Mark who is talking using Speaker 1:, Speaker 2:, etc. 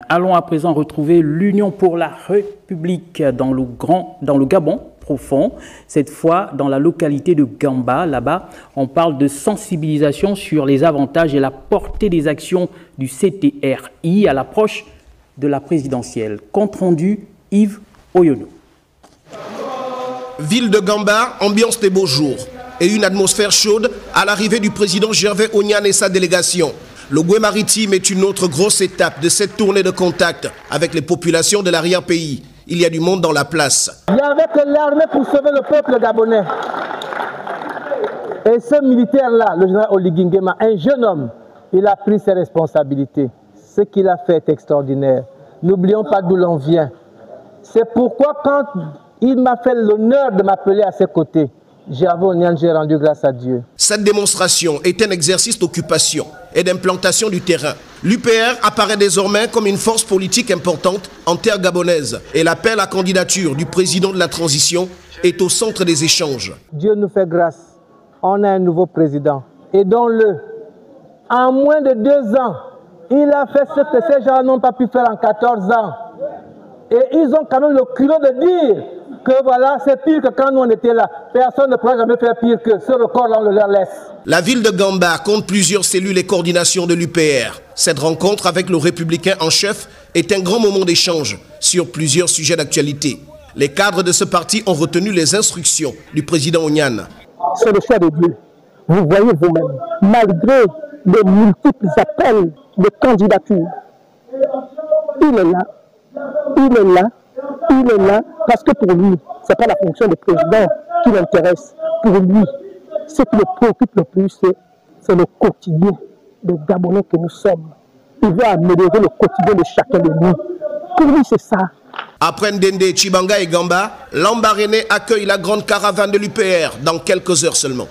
Speaker 1: Allons à présent retrouver l'Union pour la République dans le Gabon profond, cette fois dans la localité de Gamba. Là-bas, on parle de sensibilisation sur les avantages et la portée des actions du CTRI à l'approche de la présidentielle. Compte rendu, Yves Oyono.
Speaker 2: Ville de Gamba, ambiance des beaux jours et une atmosphère chaude à l'arrivée du président Gervais Onyan et sa délégation. Le Goué maritime est une autre grosse étape de cette tournée de contact avec les populations de l'arrière-pays. Il y a du monde dans la place.
Speaker 3: Il y avait que l'armée pour sauver le peuple gabonais. Et ce militaire-là, le général Oligui Nguema, un jeune homme, il a pris ses responsabilités. Ce qu'il a fait est extraordinaire. N'oublions pas d'où l'on vient. C'est pourquoi quand il m'a fait l'honneur de m'appeler à ses côtés, Gervais Onyan, j'ai rendu grâce à Dieu. Cette démonstration est un exercice d'occupation et d'implantation du terrain. L'UPR apparaît désormais comme une force politique importante en terre gabonaise et l'appel à candidature du président de la transition est au centre des échanges. Dieu nous fait grâce. On a un nouveau président. Aidons-le. En moins de 2 ans, il a fait ce que ces gens n'ont pas pu faire en 14 ans. Et ils ont quand même le culot de dire que voilà, c'est pire que quand nous on était là. Personne ne pourra jamais faire pire que ce record-là, on le leur laisse. La ville de Gamba compte plusieurs cellules et coordinations de l'UPR. Cette rencontre avec le républicain en chef est un grand moment d'échange sur plusieurs sujets d'actualité. Les cadres de ce parti ont retenu les instructions du président Onyan.
Speaker 4: C'est le choix de Dieu. Vous voyez vous-même, malgré les multiples appels de candidature, il est là, il est là, il est là, parce que pour lui, ce n'est pas la fonction de président qui l'intéresse. Pour lui, ce qui le préoccupe le plus, c'est le quotidien des Gabonais que nous sommes. Il veut améliorer le quotidien de chacun de nous. Pour lui, c'est ça.
Speaker 2: Après Ndende, Tchibanga et Gamba, Lambaréné accueille la grande caravane de l'UPR dans quelques heures seulement.